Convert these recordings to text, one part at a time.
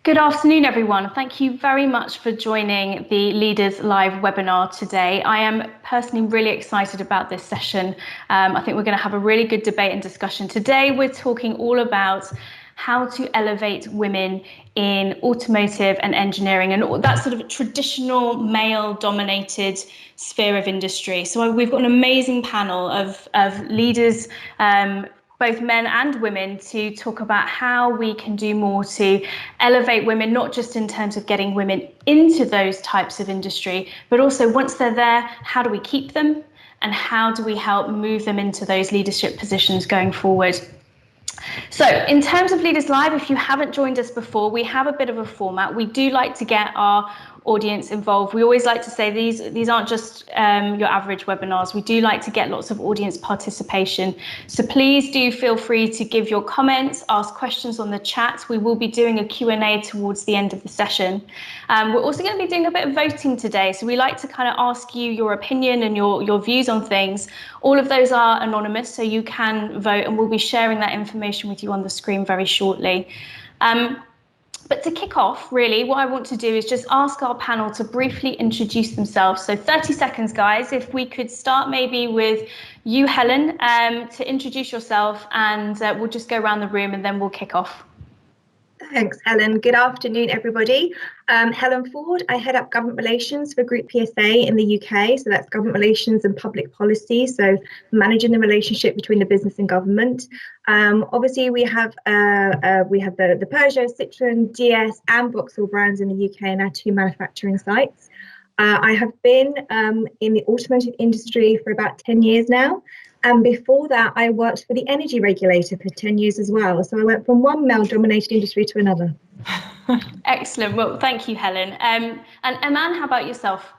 Good afternoon, everyone. Thank you very much for joining the Leaders Live webinar today. I am personally really excited about this session. I think we're going to have a really good debate and discussion. Today, we're talking all about how to elevate women in automotive and engineering and that sort of traditional male-dominated sphere of industry. So we've got an amazing panel of leaders, both men and women, to talk about how we can do more to elevate women, not just in terms of getting women into those types of industry, but also once they're there, how do we keep them and how do we help move them into those leadership positions going forward? So in terms of Leaders Live, if you haven't joined us before, we have a bit of a format. We do like to get our audience involved. We always like to say these aren't just your average webinars. We do like to get lots of audience participation. So please do feel free to give your comments, ask questions on the chat. We will be doing a Q&A towards the end of the session. We're also going to be doing a bit of voting today. So we like to kind of ask you your opinion and your views on things. All of those are anonymous, so you can vote, and we'll be sharing that information with you on the screen very shortly. But to kick off, really, what I want to do is just ask our panel to briefly introduce themselves. So 30 seconds, guys. If we could start maybe with you, Helen, to introduce yourself, and we'll just go around the room and then we'll kick off. Thanks, Helen. Good afternoon, everybody. Helen Foord. I head up government relations for Groupe PSA in the UK. So that's government relations and public policy. So managing the relationship between the business and government. Obviously, we have the Peugeot, Citroën, DS, and Vauxhall brands in the UK and our 2 manufacturing sites. I have been in the automotive industry for about 10 years now. And before that, I worked for the energy regulator for 10 years as well. So I went from one male-dominated industry to another. Excellent. Well, thank you, Helen. And Eman, how about yourself?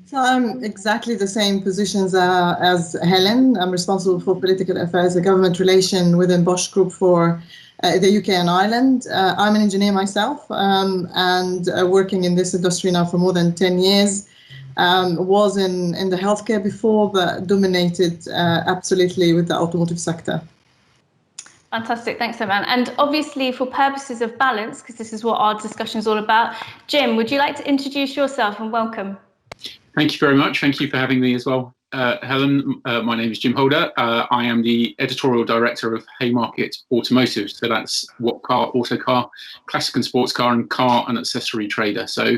So I'm exactly the same positions as Helen. I'm responsible for political affairs and government relation within Bosch Group for the UK and Ireland. I'm an engineer myself and working in this industry now for more than 10 years. Was in the healthcare before, but dominated absolutely with the automotive sector. Fantastic, thanks, Eman. And obviously, for purposes of balance, because this is what our discussion is all about, Jim, would you like to introduce yourself and welcome? Thank you very much. Thank you for having me as well, Helen. My name is Jim Holder. I am the editorial director of Haymarket Automotive. So that's what car, autocar, classic and sports car, and car and accessory trader. So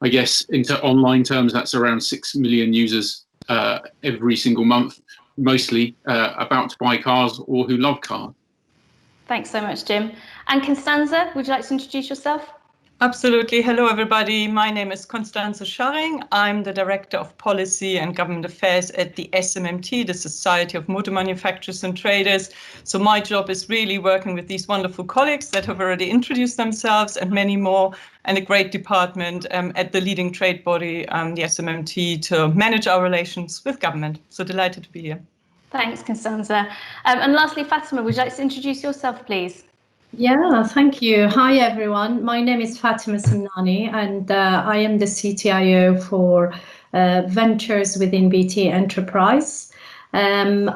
I guess into online terms, that's around 6 million users every single month, mostly about to buy cars or who love cars. Thanks so much, Jim. And Konstanze, would you like to introduce yourself? Absolutely. Hello, everybody. My name is Konstanze Scharring. I'm the Director of Policy and Government Affairs at the SMMT, the Society of Motor Manufacturers and Traders. So my job is really working with these wonderful colleagues that have already introduced themselves and many more, and a great department at the leading trade body, the SMMT, to manage our relations with government. So delighted to be here. Thanks, Konstanze. And lastly, Fatima, would you like to introduce yourself, please? Yeah, thank you. Hi, everyone. My name is Fatima Semnani, and I am the CTIO for Ventures within BT Enterprise. I'm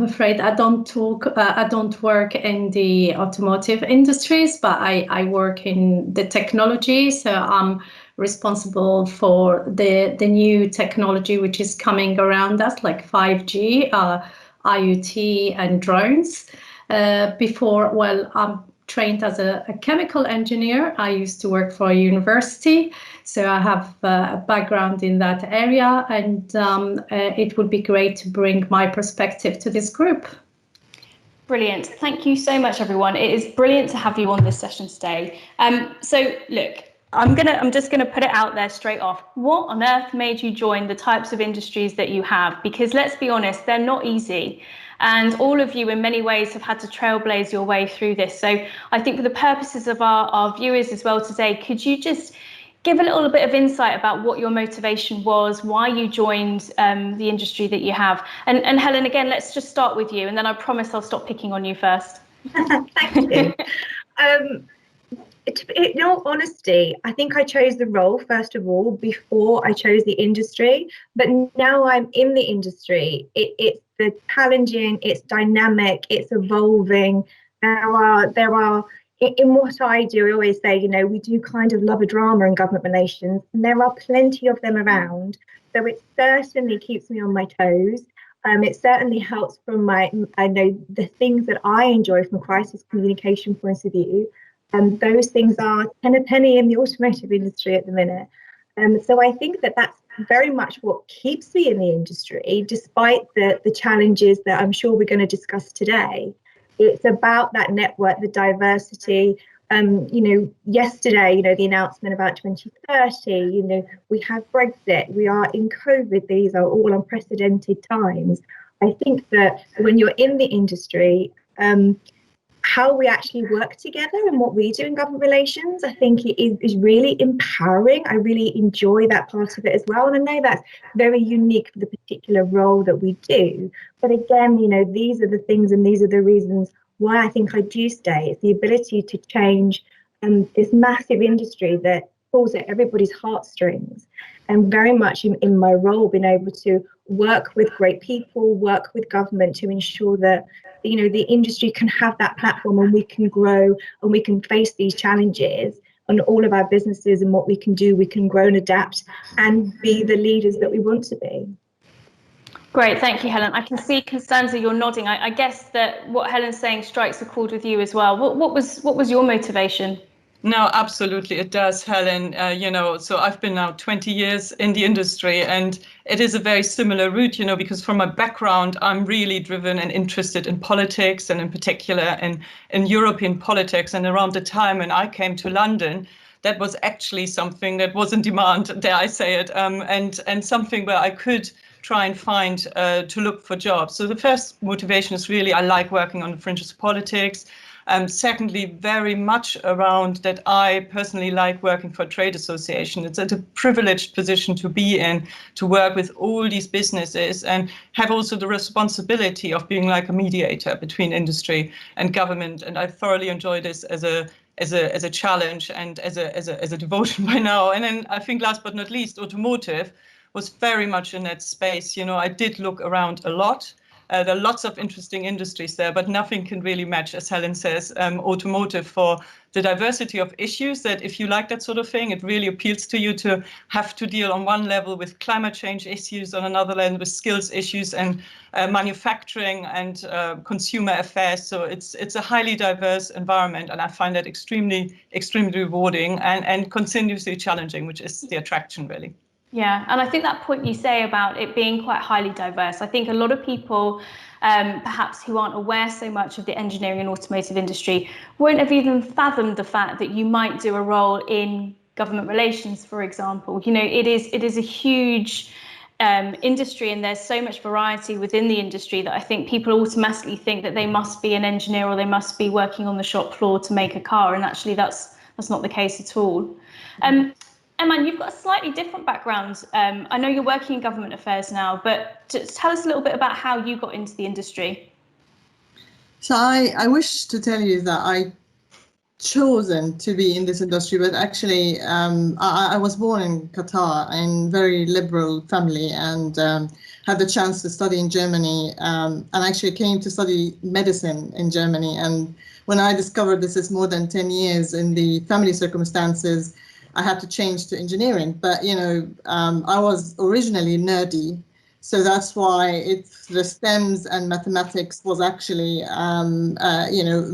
afraid I don't work in the automotive industries, but I work in the technology. So I'm responsible for the new technology which is coming around us, like 5G, IoT, and drones. I'm trained as a chemical engineer. I used to work for a university, so I have a background in that area, and it would be great to bring my perspective to this group. Brilliant. Thank you so much, everyone. It is brilliant to have you on this session today. So look, I'm just gonna put it out there straight off. What on earth made you join the types of industries that you have? Because let's be honest, they're not easy. And all of you in many ways have had to trailblaze your way through this. So I think for the purposes of our viewers as well today, could you just give a little bit of insight about what your motivation was, why you joined the industry that you have? And Helen, again, let's just start with you, and then I promise I'll stop picking on you first. Thank you. In all honesty, I think I chose the role, first of all, before I chose the industry. But now I'm in the industry. It's challenging, it's dynamic, it's evolving. There are in what I do, I always say, we do kind of love a drama in government relations, and there are plenty of them around. So it certainly keeps me on my toes. It certainly helps from the things that I enjoy from a crisis communication point of view. Those things are 10 a penny in the automotive industry at the minute. So I think that that's very much what keeps me in the industry, despite the challenges that I'm sure we're going to discuss today. It's about that network, the diversity. Yesterday, the announcement about 2030, we have Brexit, we are in COVID, these are all unprecedented times. I think that when you're in the industry, how we actually work together and what we do in government relations, I think it is really empowering. I really enjoy that part of it as well. And I know that's very unique for the particular role that we do. But again, these are the things and these are the reasons why I think I do stay. It's the ability to change this massive industry that pulls at everybody's heartstrings. And very much in my role, being able to work with great people, work with government to ensure that the industry can have that platform and we can grow and we can face these challenges on all of our businesses, and what we can do, we can grow and adapt and be the leaders that we want to be. Great, thank you, Helen. I can see, Konstanze, you're nodding. I guess that what Helen's saying strikes a chord with you as well. What was your motivation? No, absolutely, it does, Helen. So I've been now 20 years in the industry, and it is a very similar route, because from my background, I'm really driven and interested in politics, and in particular in European politics. And around the time when I came to London, that was actually something that was in demand, dare I say it, and something where I could try and find to look for jobs. So the first motivation is really I like working on the fringes of politics. Secondly, very much around that I personally like working for a trade association. It's a privileged position to be in, to work with all these businesses and have also the responsibility of being like a mediator between industry and government. And I thoroughly enjoy this as a challenge and as a devotion by now. And then I think last but not least, automotive was very much in that space. I did look around a lot. There are lots of interesting industries there, but nothing can really match, as Helen says, automotive for the diversity of issues that if you like that sort of thing, it really appeals to you to have to deal on one level with climate change issues, on another level with skills issues and manufacturing and consumer affairs. So it's a highly diverse environment, and I find that extremely, extremely rewarding and continuously challenging, which is the attraction, really. Yeah, and I think that point you say about it being quite highly diverse, I think a lot of people perhaps who aren't aware so much of the engineering and automotive industry won't have even fathomed the fact that you might do a role in government relations, for example. It is a huge industry, and there's so much variety within the industry that I think people automatically think that they must be an engineer or they must be working on the shop floor to make a car, and actually that's not the case at all. Eman, you've got a slightly different background. I know you're working in government affairs now, but just tell us a little bit about how you got into the industry. So I wish to tell you that I chosen to be in this industry, but actually I was born in Qatar in very liberal family, and had the chance to study in Germany, and actually came to study medicine in Germany. And when I discovered this is more than 10 years in the family circumstances, I had to change to engineering. But I was originally nerdy, so that's why the STEMs and mathematics was actually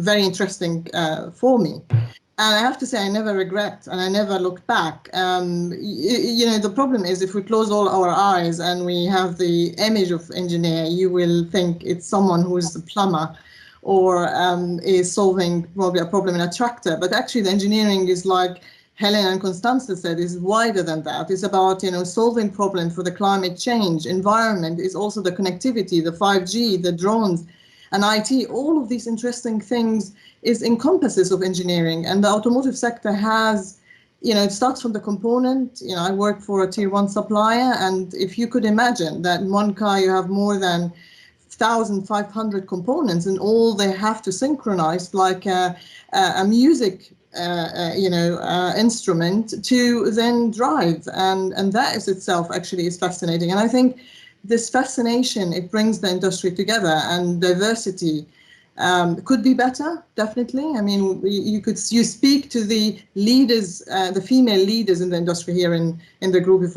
very interesting for me. And I have to say I never regret, and I never looked back. The problem is if we close all our eyes and we have the image of engineer, you will think it's someone who is a plumber or is solving probably a problem in a tractor. But actually the engineering is, like Helen and Konstanze said, is wider than that. It's about, solving problems for the climate change. Environment is also the connectivity, the 5G, the drones, and IT. All of these interesting things is encompasses of engineering. And the automotive sector has, it starts from the component. I work for a tier 1 supplier, and if you could imagine that in one car you have more than 1,500 components, and all they have to synchronize like a music instrument to then drive, and that is itself actually is fascinating. And I think this fascination, it brings the industry together, and diversity could be better, definitely. I mean, you speak to the leaders, the female leaders in the industry here in the group. If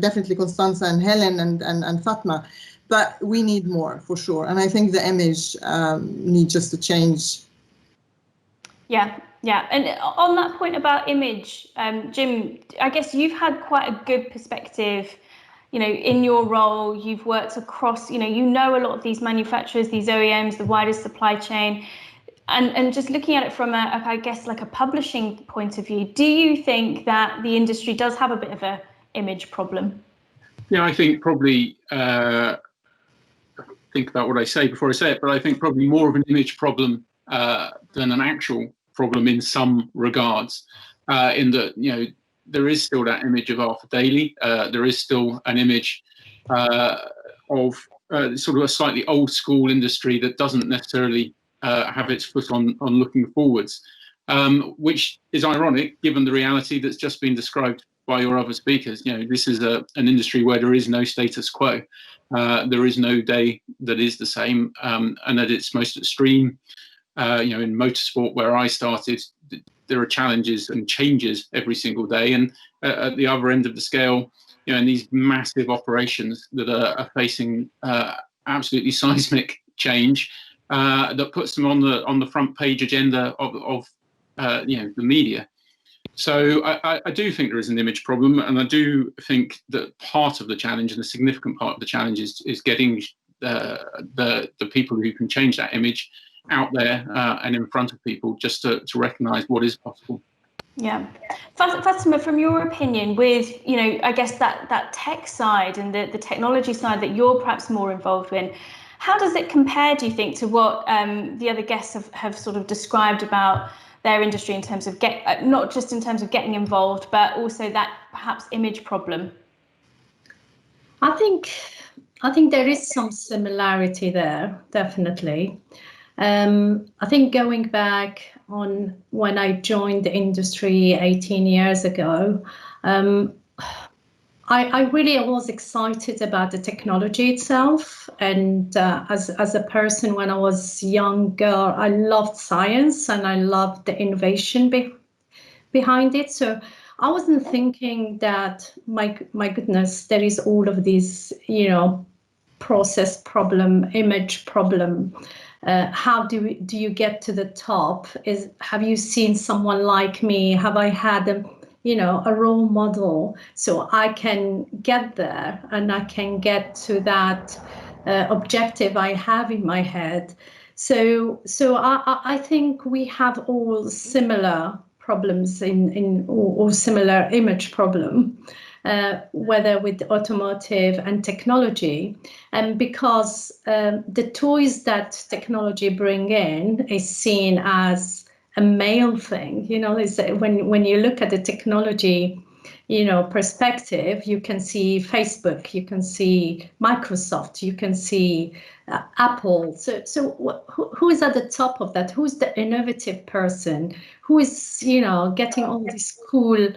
definitely Konstanze and Helen and Fatima, but we need more for sure. And I think the image needs just to change. Yeah. And on that point about image, Jim, I guess you've had quite a good perspective. In your role, you've worked across, you know a lot of these manufacturers, these OEMs, the wider supply chain, and just looking at it from I guess like a publishing point of view, do you think that the industry does have a bit of a image problem? Yeah, I think probably, think about what I say before I say it, but I think probably more of an image problem than an actual problem in some regards, in that, there is still that image of Arthur Daly. There is still an image of sort of a slightly old school industry that doesn't necessarily have its foot on looking forwards, which is ironic given the reality that's just been described by your other speakers. This is an industry where there is no status quo. There is no day that is the same, and at its most extreme, in motorsport where I started, there are challenges and changes every single day, and at the other end of the scale, in these massive operations that are facing absolutely seismic change, that puts them on the front page agenda of the media. So I do think there is an image problem, and I do think that part of the challenge, and a significant part of the challenge, is getting the people who can change that image out there and in front of people, just to recognise what is possible. Yeah. Fatima, from your opinion, with, I guess that tech side and the technology side that you're perhaps more involved in, how does it compare, do you think, to what the other guests have sort of described about their industry in terms of not just in terms of getting involved, but also that perhaps image problem? I think there is some similarity there, definitely. I think going back on when I joined the industry 18 years ago, I really was excited about the technology itself. And as a person, when I was younger, I loved science and I loved the innovation behind it. So I wasn't thinking that, my goodness, there is all of these, process problem, image problem. How do you get to the top? Have you seen someone like me? Have I had a role model so I can get there and I can get to that objective I have in my head? So I think we have all similar problems or similar image problem. Whether with automotive and technology, and because the toys that technology bring in is seen as a male thing. When you look at the technology, perspective, you can see Facebook, you can see Microsoft, you can see Apple. So who is at the top of that? Who's the innovative person? Who is, getting all these cool,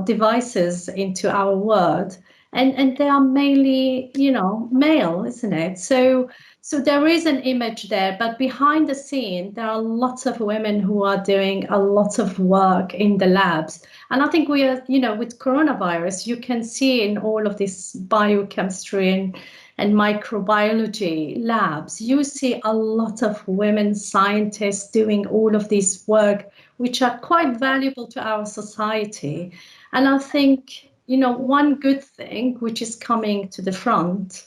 devices into our world? And they are mainly, male, isn't it? So there is an image there, but behind the scene, there are lots of women who are doing a lot of work in the labs. And I think we are, with coronavirus, you can see in all of this biochemistry and microbiology labs, you see a lot of women scientists doing all of this work, which are quite valuable to our society. And I think, one good thing which is coming to the front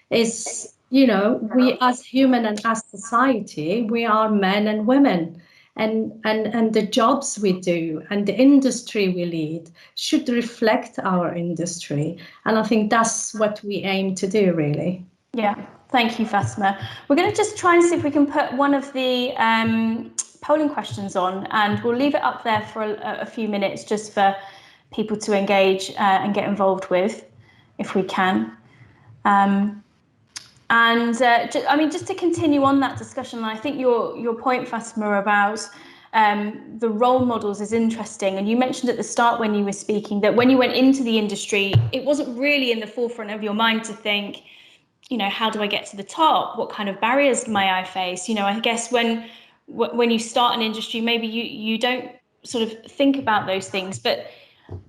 is, we as human and as society, we are men and women. And the jobs we do and the industry we lead should reflect our industry. And I think that's what we aim to do, really. Yeah, thank you, Fatima. We're going to just try and see if we can put one of the polling questions on, and we'll leave it up there for a few minutes just for people to engage and get involved with, if we can. Just to continue on that discussion, I think your point, Fatima, about the role models is interesting. And you mentioned at the start when you were speaking that when you went into the industry, it wasn't really in the forefront of your mind to think, how do I get to the top? What kind of barriers may I face? I guess when you start an industry, maybe you don't sort of think about those things. But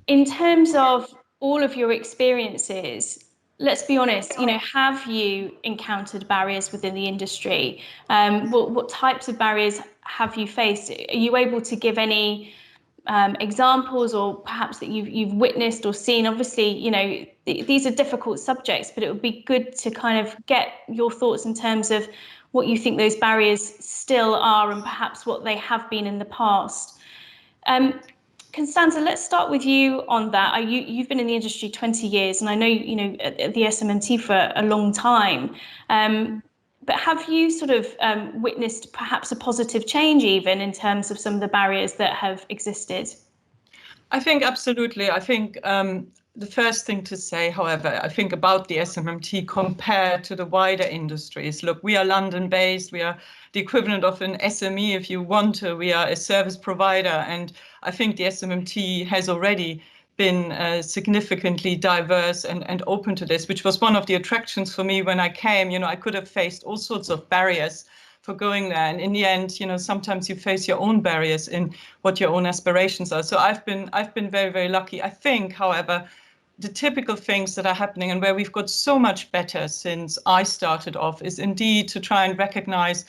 in terms of all of your experiences, let's be honest, have you encountered barriers within the industry? What types of barriers have you faced? Are you able to give any examples, or perhaps that you've witnessed or seen? Obviously, these are difficult subjects, but it would be good to kind of get your thoughts in terms of what you think those barriers still are, and perhaps what they have been in the past. Konstanze, let's start with you on that. You've been in the industry 20 years, and I know at the SMMT for a long time. But have you sort of witnessed perhaps a positive change even in terms of some of the barriers that have existed? I think absolutely. I think the first thing to say, however, I think about the SMMT compared to the wider industries. Look, we are London-based. We are the equivalent of an SME, if you want to. We are a service provider. And I think the SMMT has already been significantly diverse and open to this, which was one of the attractions for me when I came. I could have faced all sorts of barriers for going there. And in the end, sometimes you face your own barriers in what your own aspirations are. So I've been very, very lucky. I think, however, the typical things that are happening and where we've got so much better since I started off is indeed to try and recognize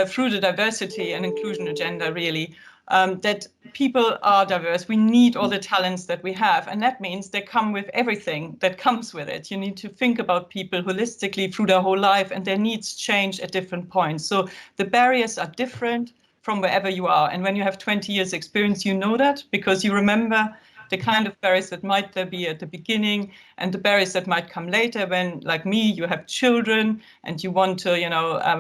through the diversity and inclusion agenda, really, that people are diverse. We need all the talents that we have. And that means they come with everything that comes with it. You need to think about people holistically through their whole life, and their needs change at different points. So the barriers are different from wherever you are. And when you have 20 years experience, you know that, because you remember the kind of barriers that might there be at the beginning and the barriers that might come later when, like me, you have children and you want to,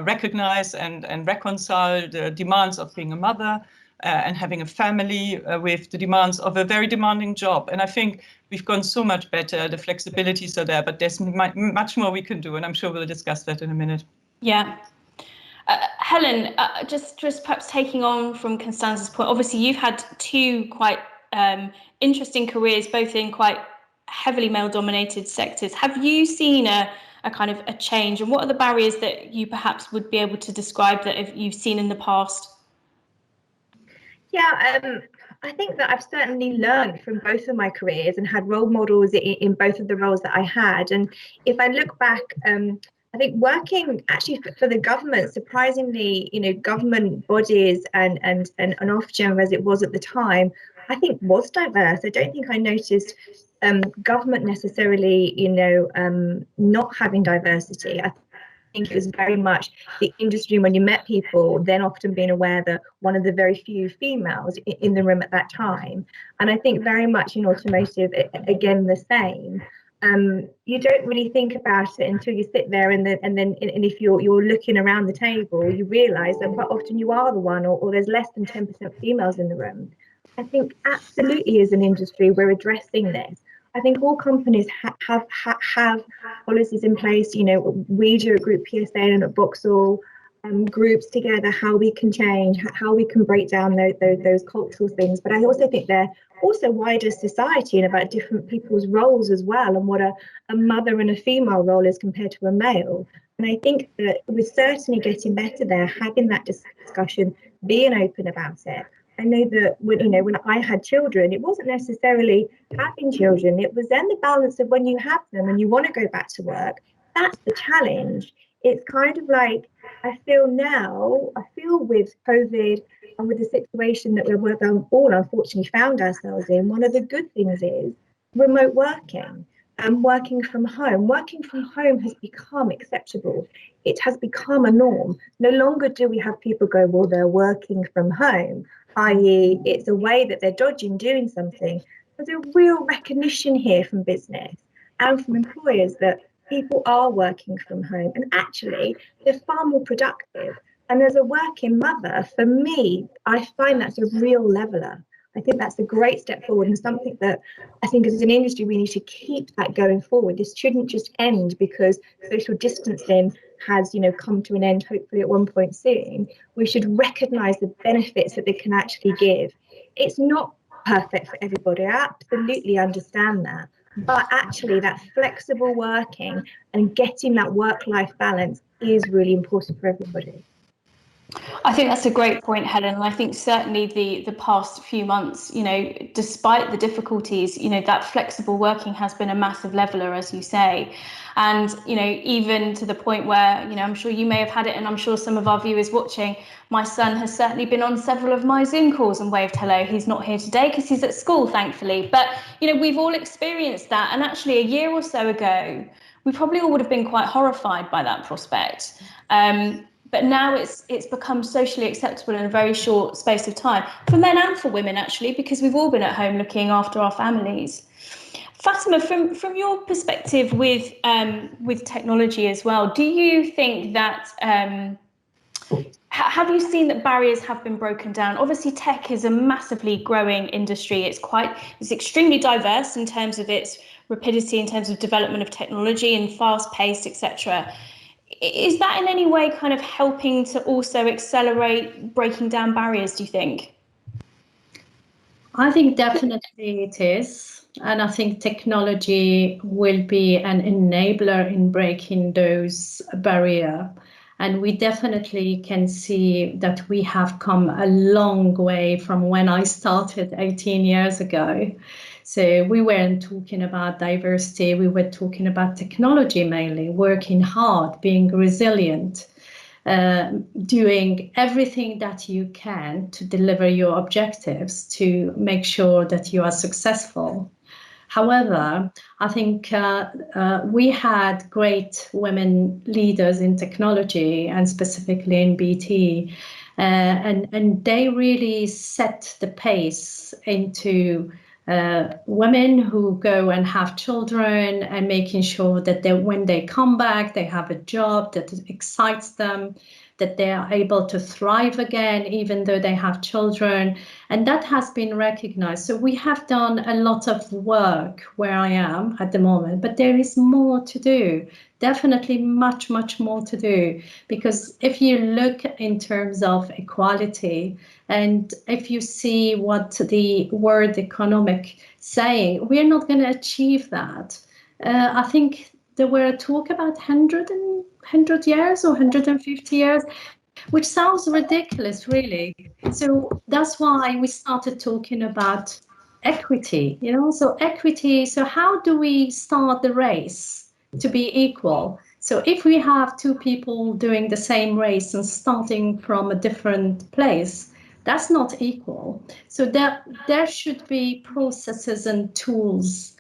recognize and reconcile the demands of being a mother and having a family with the demands of a very demanding job. And I think we've gone so much better. The flexibilities are there, but there's much more we can do. And I'm sure we'll discuss that in a minute. Yeah. Helen, just perhaps taking on from Konstanze's point, obviously you've had two quite interesting careers, both in quite heavily male-dominated sectors. Have you seen a kind of a change, and what are the barriers that you perhaps would be able to describe that you've seen in the past? Yeah, I think that I've certainly learned from both of my careers and had role models in both of the roles that I had. And if I look back, I think working actually for the government, surprisingly, government bodies and Ofgem as it was at the time, I think was diverse. I don't think I noticed government necessarily, not having diversity. I think it was very much the industry, when you met people, then often being aware that one of the very few females in the room at that time. And I think very much in automotive, again, the same. You don't really think about it until you sit there, and if you're looking around the table, you realise that quite often you are the one, or there's less than 10% females in the room. I think absolutely as an industry we're addressing this. I think all companies have policies in place. We do at Groupe PSA and at Vauxhall, groups together, how we can change, how we can break down those cultural things. But I also think they're also wider society and about different people's roles as well, and what a mother and a female role is compared to a male. And I think that we're certainly getting better there, having that discussion, being open about it. I know that when I had children, it wasn't necessarily having children. It was then the balance of when you have them and you want to go back to work. That's the challenge. It's kind of like, I feel with COVID and with the situation that we're all unfortunately found ourselves in, one of the good things is remote working and working from home. Working from home has become acceptable. It has become a norm. No longer do we have people go, well, they're working from home, i.e. it's a way that they're dodging doing something. There's a real recognition here from business and from employers that people are working from home, and actually they're far more productive. And as a working mother, for me, I find that's a real leveler. I think that's a great step forward, and something that I think as an industry we need to keep that going forward. This shouldn't just end because social distancing has come to an end, hopefully at one point soon. We should recognise the benefits that they can actually give. It's not perfect for everybody. I absolutely understand that. But actually that flexible working and getting that work-life balance is really important for everybody. I think that's a great point, Helen. And I think certainly the past few months, despite the difficulties, that flexible working has been a massive leveler, as you say. And, even to the point where, I'm sure you may have had it, and I'm sure some of our viewers watching, my son has certainly been on several of my Zoom calls and waved hello. He's not here today because he's at school, thankfully. But, we've all experienced that. And actually a year or so ago, we probably all would have been quite horrified by that prospect. But now it's become socially acceptable in a very short space of time, for men and for women, actually, because we've all been at home looking after our families. Fatima, from your perspective with technology as well, do you think that have you seen that barriers have been broken down? Obviously, tech is a massively growing industry. It's extremely diverse in terms of its rapidity, in terms of development of technology and fast-paced, etc. Is that in any way kind of helping to also accelerate breaking down barriers, do you think? I think definitely it is. And I think technology will be an enabler in breaking those barriers. And we definitely can see that we have come a long way from when I started 18 years ago. So we weren't talking about diversity, we were talking about technology mainly, working hard, being resilient, doing everything that you can to deliver your objectives, to make sure that you are successful. However, I think we had great women leaders in technology and specifically in BT, and they really set the pace into women who go and have children and making sure that when they come back, they have a job that excites them, that they are able to thrive again, even though they have children. And that has been recognized. So we have done a lot of work where I am at the moment, but there is more to do. Definitely much, much more to do. Because if you look in terms of equality, and if you see what the World Economic saying, we're not going to achieve that. I think there were talk about 100 years or 150 years, which sounds ridiculous, really. So that's why we started talking about equity, so equity. So how do we start the race to be equal? So if we have two people doing the same race and starting from a different place, that's not equal. So there should be processes and tools,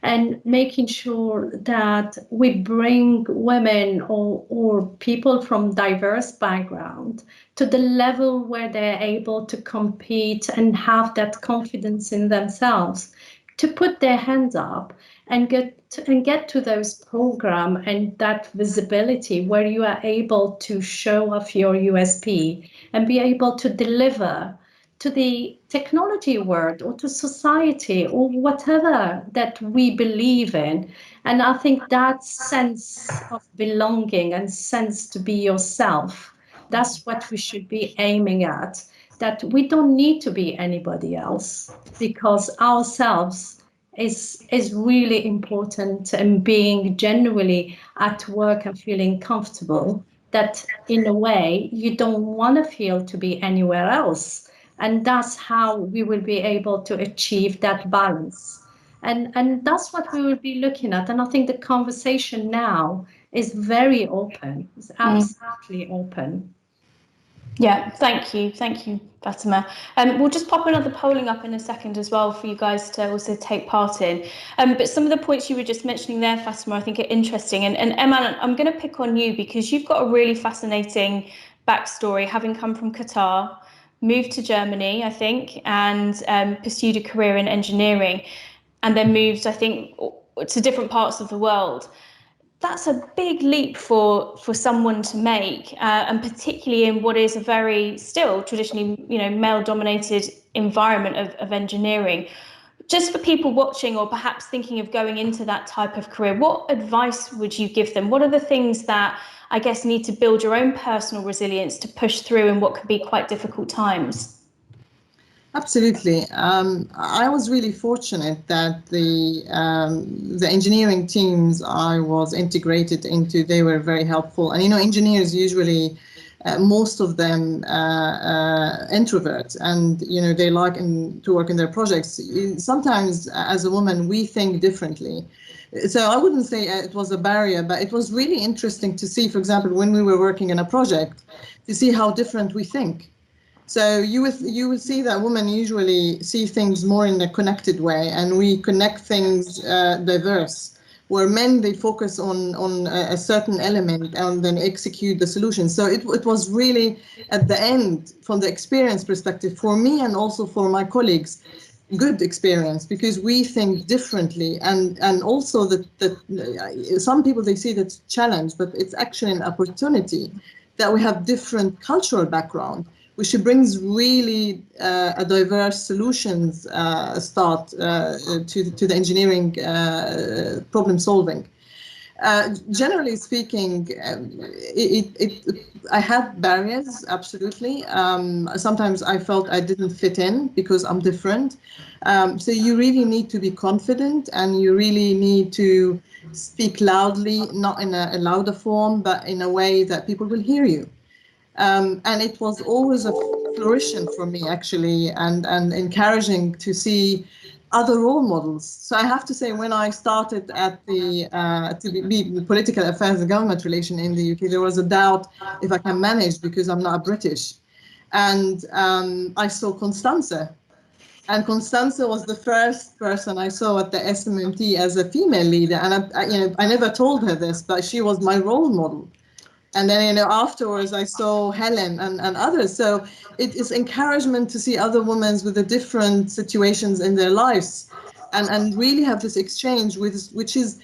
and making sure that we bring women or people from diverse background to the level where they're able to compete and have that confidence in themselves, to put their hands up and get to those programs and that visibility where you are able to show off your USP and be able to deliver to the technology world or to society or whatever that we believe in. And I think that sense of belonging and sense to be yourself, that's what we should be aiming at, that we don't need to be anybody else, because ourselves is really important, and being genuinely at work and feeling comfortable, that in a way you don't want to feel to be anywhere else. And that's how we will be able to achieve that balance. And that's what we will be looking at. And I think the conversation now is very open. It's absolutely open. Yeah, thank you, Fatima. We'll just pop another polling up in a second as well for you guys to also take part in. But some of the points you were just mentioning there, Fatima, I think are interesting. And Eman, I'm going to pick on you because you've got a really fascinating backstory, having come from Qatar, moved to Germany, I think, and pursued a career in engineering, and then moved, I think, to different parts of the world. That's a big leap for someone to make, and particularly in what is a very still traditionally, male-dominated environment of engineering. Just for people watching or perhaps thinking of going into that type of career, what advice would you give them? What are the things that I guess need to build your own personal resilience to push through in what could be quite difficult times? Absolutely. I was really fortunate that the engineering teams I was integrated into, they were very helpful. And, engineers usually, most of them introverts, and, they like to work in their projects. Sometimes as a woman, we think differently. So I wouldn't say it was a barrier, but it was really interesting to see, for example, when we were working in a project, to see how different we think. So you will see that women usually see things more in a connected way, and we connect things diverse. Where men, they focus on a certain element and then execute the solution. So it was really, at the end, from the experience perspective, for me and also for my colleagues, good experience, because we think differently, and also that some people, they see that's a challenge, but it's actually an opportunity that we have different cultural background, which brings really a diverse solutions start to the engineering problem solving. Generally speaking, I had barriers, absolutely. Sometimes I felt I didn't fit in because I'm different. So you really need to be confident, and you really need to speak loudly, not in a louder form, but in a way that people will hear you. And it was always a flourishing for me, actually, and encouraging to see other role models. So I have to say, when I started at to be political affairs and government relation in the UK, there was a doubt if I can manage because I'm not British. And I saw Konstanze. And Konstanze was the first person I saw at the SMMT as a female leader. And I never told her this, but she was my role model. And then, afterwards I saw Helen and others. So it is encouragement to see other women with the different situations in their lives, and really have this exchange which is,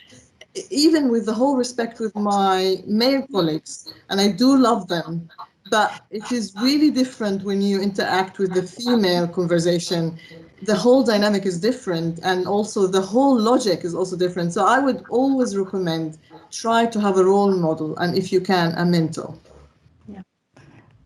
even with the whole respect with my male colleagues, and I do love them, but it is really different when you interact with the female conversation. The whole dynamic is different, and also the whole logic is also different. So I would always recommend, try to have a role model, and if you can, a mentor.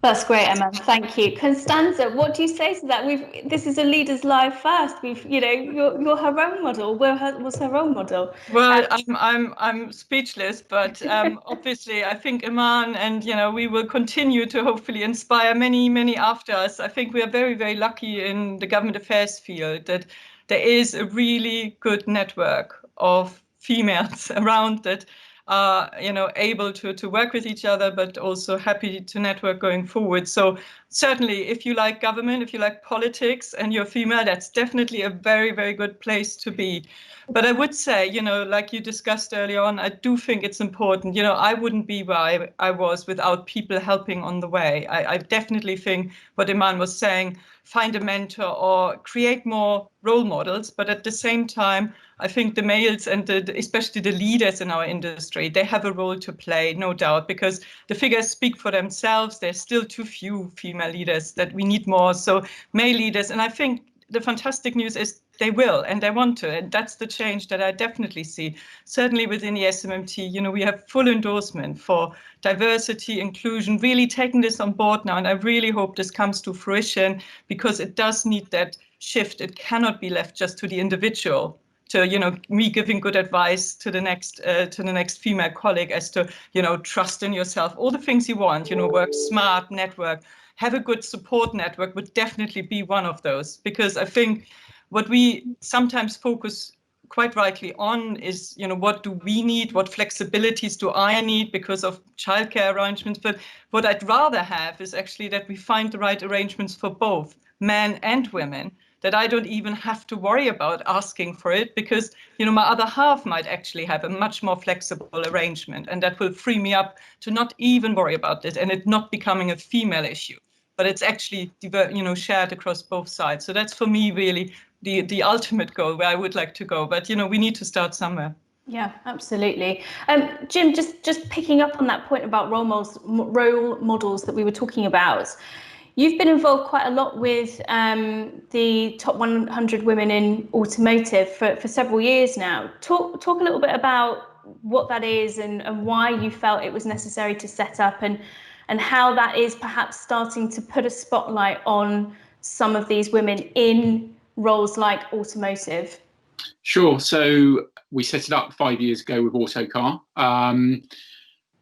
That's great, Eman. Thank you. Konstanze, what do you say to that? This is a Leaders Live first. You're her role model. Was her role model? Well, I'm speechless, but obviously I think Eman and we will continue to hopefully inspire many after us. I think we are very, very lucky in the government affairs field that there is a really good network of females around that are able to work with each other, but also happy to network going forward. So certainly, if you like government, if you like politics and you're female, that's definitely a very, very good place to be. But I would say, like you discussed earlier on, I do think it's important. I wouldn't be where I was without people helping on the way. I definitely think what Eman was saying, find a mentor or create more role models. But at the same time, I think the males and especially the leaders in our industry, they have a role to play, no doubt, because the figures speak for themselves. There's still too few female leaders, that we need more. So male leaders, and I think the fantastic news is they will and they want to, and that's the change that I definitely see. Certainly within the SMMT, we have full endorsement for diversity, inclusion, really taking this on board now, and I really hope this comes to fruition, because it does need that shift. It cannot be left just to the individual, to me giving good advice to the next female colleague as to trust in yourself, all the things you want, work smart, network, have a good support network would definitely be one of those. Because I think what we sometimes focus quite rightly on is, what do we need? What flexibilities do I need because of childcare arrangements? But what I'd rather have is actually that we find the right arrangements for both men and women, that I don't even have to worry about asking for it, because, my other half might actually have a much more flexible arrangement, and that will free me up to not even worry about it and it not becoming a female issue, but it's actually, shared across both sides. So that's for me really the ultimate goal, where I would like to go. But, we need to start somewhere. Yeah, absolutely. Jim, just picking up on that point about role models that we were talking about. You've been involved quite a lot with the top 100 women in automotive for several years now. Talk a little bit about what that is and why you felt it was necessary to set up, and how that is perhaps starting to put a spotlight on some of these women in roles like automotive? Sure. So we set it up 5 years ago with Autocar.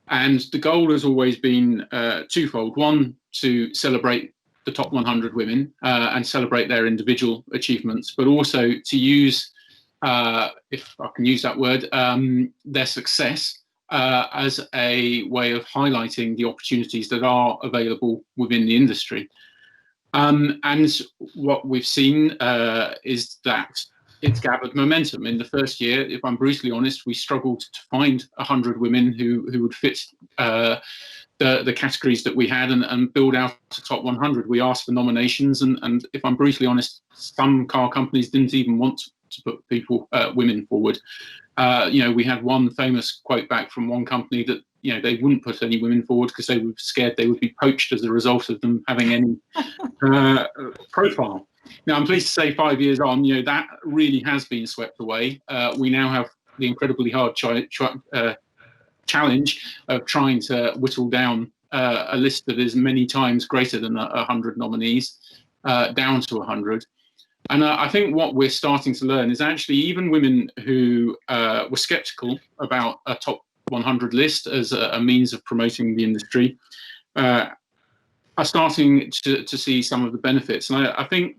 And the goal has always been twofold. One, to celebrate the top 100 women and celebrate their individual achievements, but also to use, if I can use that word, their success as a way of highlighting the opportunities that are available within the industry. And what we've seen is that it's gathered momentum. In the first year, if I'm brutally honest, we struggled to find 100 women who would fit the categories that we had and build out a top 100. We asked for nominations, and if I'm brutally honest, some car companies didn't even want to put women forward. We had one famous quote back from one company that they wouldn't put any women forward because they were scared they would be poached as a result of them having any profile. Now, I'm pleased to say 5 years on, that really has been swept away. We now have the incredibly hard challenge of trying to whittle down a list that is many times greater than 100 nominees down to 100. And I think what we're starting to learn is actually even women who were sceptical about a top 100 list as a means of promoting the industry are starting to see some of the benefits. And I think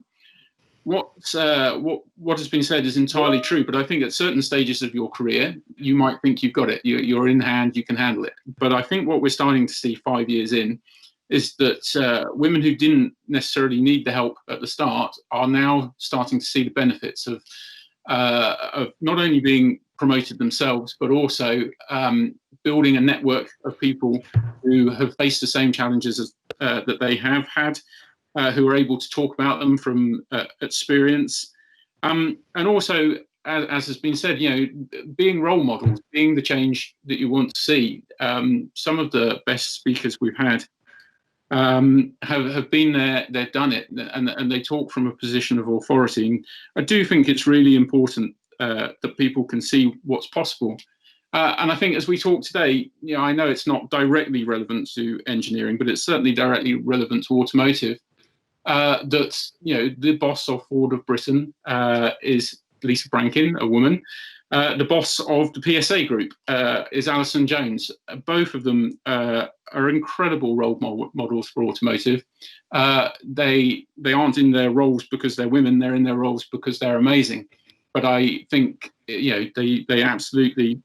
what has been said is entirely true, but I think at certain stages of your career, you might think you've got it, you're in hand, you can handle it. But I think what we're starting to see 5 years in is that women who didn't necessarily need the help at the start are now starting to see the benefits of not only being promoted themselves, but also building a network of people who have faced the same challenges as, that they have had, who are able to talk about them from experience. And also, as has been said, being role models, being the change that you want to see. Some of the best speakers we've had have been there, they've done it, and they talk from a position of authority. And I do think it's really important that people can see what's possible. And I think as we talk today, I know it's not directly relevant to engineering, but it's certainly directly relevant to automotive. That the boss of Foord of Britain is Lisa Brankin, a woman. The boss of the PSA Group is Alison Jones. Both of them are incredible role models for automotive. They aren't in their roles because they're women; they're in their roles because they're amazing. But I think they absolutely,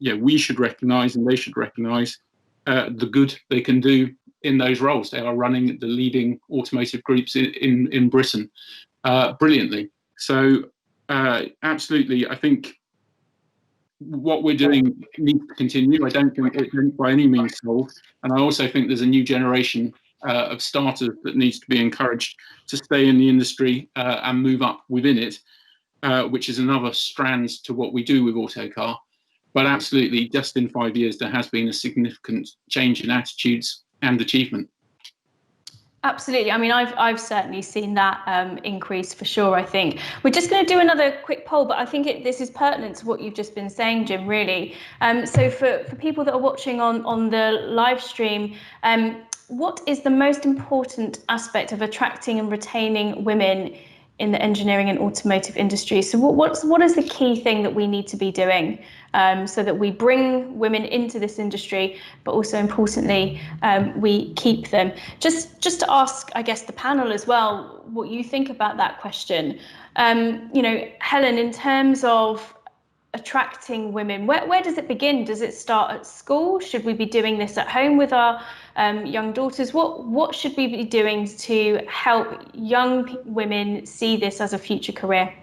we should recognise and they should recognise the good they can do in those roles. They are running the leading automotive groups in Britain brilliantly. So absolutely, I think what we're doing needs to continue. I don't think it's by any means solved. And I also think there's a new generation of starters that needs to be encouraged to stay in the industry and move up within it, which is another strand to what we do with Autocar. But absolutely, just in 5 years, there has been a significant change in attitudes and achievement. Absolutely. I mean, I've certainly seen that increase for sure, I think. We're just going to do another quick poll, but I think this is pertinent to what you've just been saying, Jim, really. So for people that are watching on the live stream, what is the most important aspect of attracting and retaining women in the engineering and automotive industry? So what is the key thing that we need to be doing so that we bring women into this industry, but also importantly, we keep them? Just to ask, I guess, the panel as well, what you think about that question. Helen, in terms of attracting women, where does it begin? Does it start at school? Should we be doing this at home with our young daughters? What should we be doing to help young women see this as a future career?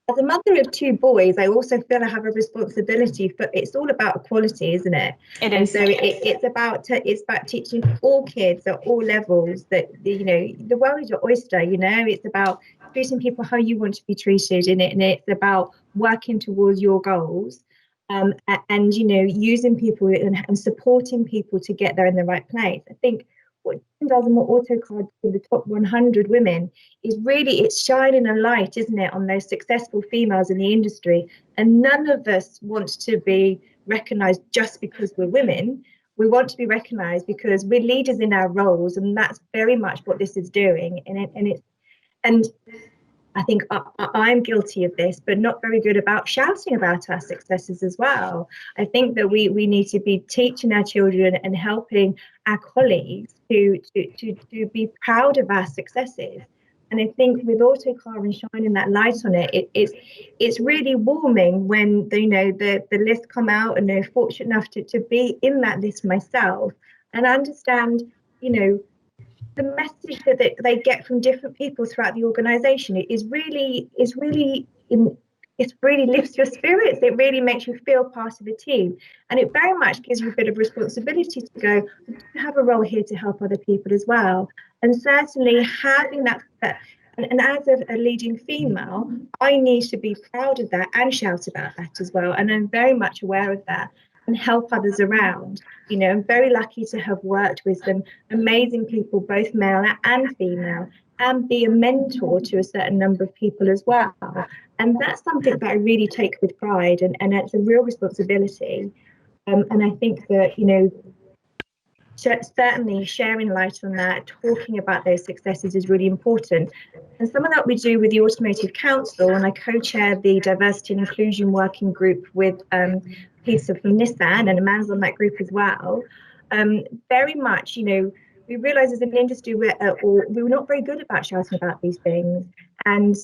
As a mother of two boys, I also feel I have a responsibility, but it's all about equality, isn't it? It is. And so it's about teaching all kids at all levels that the world is your oyster. It's about treating people how you want to be treated in it, and it's about working towards your goals, and using people and supporting people to get there in the right place. I think what Jim does and what Autocar does with the top 100 women is really, it's shining a light, isn't it, on those successful females in the industry. And none of us wants to be recognised just because we're women. we want to be recognised because we're leaders in our roles, and that's very much what this is doing. And I think I'm guilty of this, but not very good about shouting about our successes as well. I think that we need to be teaching our children and helping our colleagues to be proud of our successes. And I think with Autocar and shining that light on it, it's really warming when the list come out, and they're fortunate enough to be in that list myself, and understand, the message that they get from different people throughout the organisation it really lifts your spirits. It really makes you feel part of the team, and it very much gives you a bit of responsibility to go, I have a role here to help other people as well. And certainly having that, and as a leading female, I need to be proud of that and shout about that as well. And I'm very much aware of that and help others around. I'm very lucky to have worked with some amazing people, both male and female, and be a mentor to a certain number of people as well. And that's something that I really take with pride, and it's a real responsibility. And I think that, certainly sharing light on that, talking about those successes is really important. And some of that we do with the Automotive Council, and I co-chair the Diversity and Inclusion Working Group with Peter from Nissan, and Eman's on that group as well. Very much, we realise as an industry we're not very good about shouting about these things. And,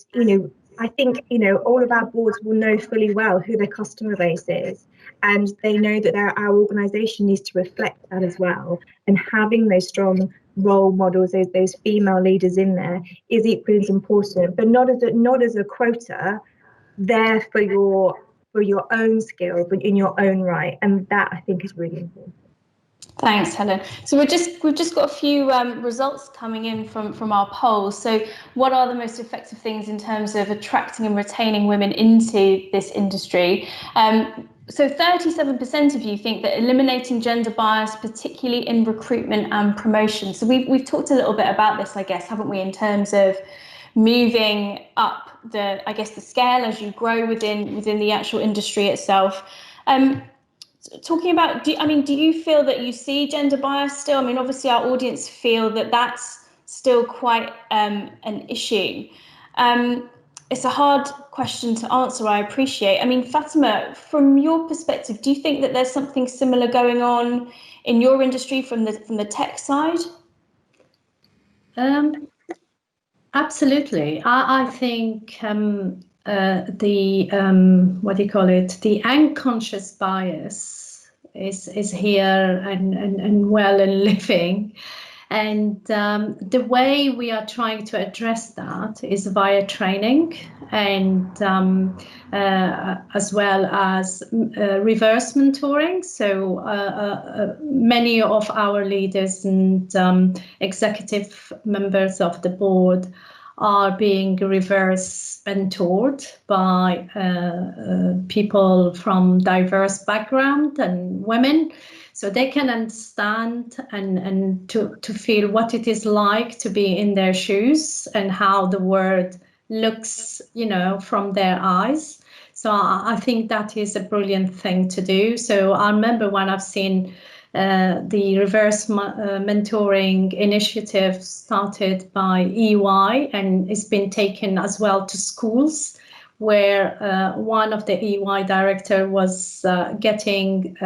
I think, all of our boards will know fully well who their customer base is, and they know that our organisation needs to reflect that as well. And having those strong role models, those female leaders in there, is equally as important, but not as a quota there for your own skill, but in your own right. And that, I think, is really important. Thanks, Helen. So we've just got a few results coming in from our polls. So what are the most effective things in terms of attracting and retaining women into this industry? So 37% of you think that eliminating gender bias, particularly in recruitment and promotion. So we've talked a little bit about this, I guess, haven't we, in terms of moving up the scale as you grow within the actual industry itself. Talking about, do you feel that you see gender bias still? I mean, obviously our audience feel that that's still quite an issue. It's a hard question to answer, I appreciate. I mean, Fatima, from your perspective, do you think that there's something similar going on in your industry from the tech side? Absolutely. I think the unconscious bias is here and well and living. And the way we are trying to address that is via training and as well as reverse mentoring. So many of our leaders and executive members of the board are being reverse mentored by people from diverse background and women, so they can understand and to feel what it is like to be in their shoes and how the world looks, from their eyes. So I think that is a brilliant thing to do. So I remember when I've seen the reverse mentoring initiative started by EY, and it's been taken as well to schools, where one of the EY director was getting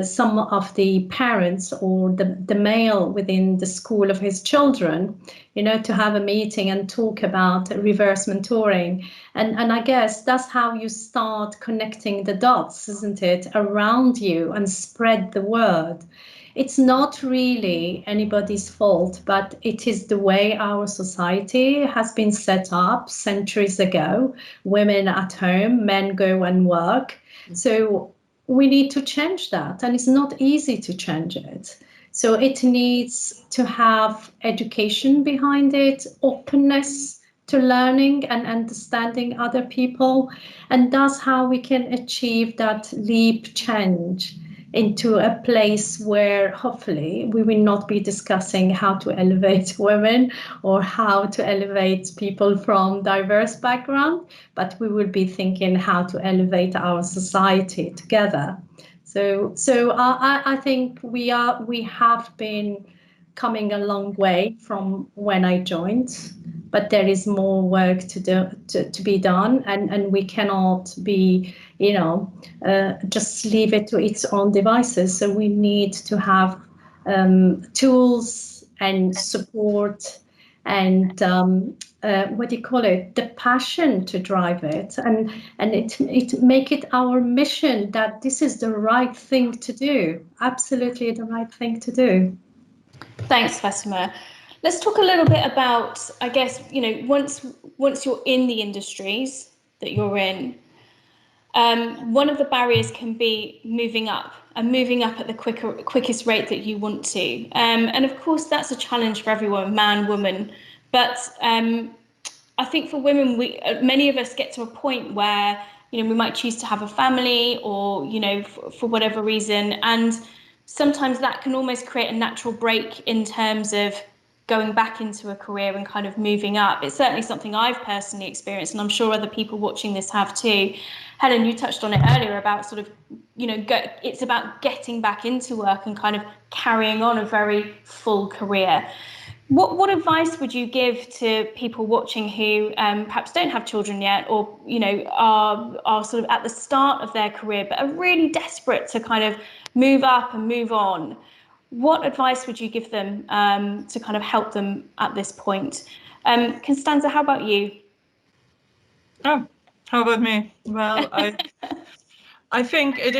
some of the parents or the male within the school of his children, to have a meeting and talk about reverse mentoring. And I guess that's how you start connecting the dots, isn't it, around you and spread the word. It's not really anybody's fault, but it is the way our society has been set up centuries ago. Women at home, men go and work. So we need to change that, and it's not easy to change it. So it needs to have education behind it, openness to learning and understanding other people, and that's how we can achieve that leap change into a place where hopefully we will not be discussing how to elevate women or how to elevate people from diverse background, but we will be thinking how to elevate our society together. So I think we have been coming a long way from when I joined, but there is more work to be done, and we cannot be, just leave it to its own devices. So we need to have tools and support and what do you call it? The passion to drive it, and it make it our mission that this is the right thing to do. Absolutely the right thing to do. Thanks, Fatima. Let's talk a little bit about, I guess, once you're in the industries that you're in, one of the barriers can be moving up at the quickest rate that you want to. And of course, that's a challenge for everyone, man, woman. But I think for women, many of us get to a point where, we might choose to have a family or, for whatever reason. And sometimes that can almost create a natural break in terms of going back into a career and kind of moving up. It's certainly something I've personally experienced, and I'm sure other people watching this have too. Helen, you touched on it earlier about sort of, it's about getting back into work and kind of carrying on a very full career. What advice would you give to people watching who perhaps don't have children yet, or are sort of at the start of their career but are really desperate to kind of move up and move on? What advice would you give them to kind of help them at this point? Konstanze, how about you? Oh, how about me? Well, I think it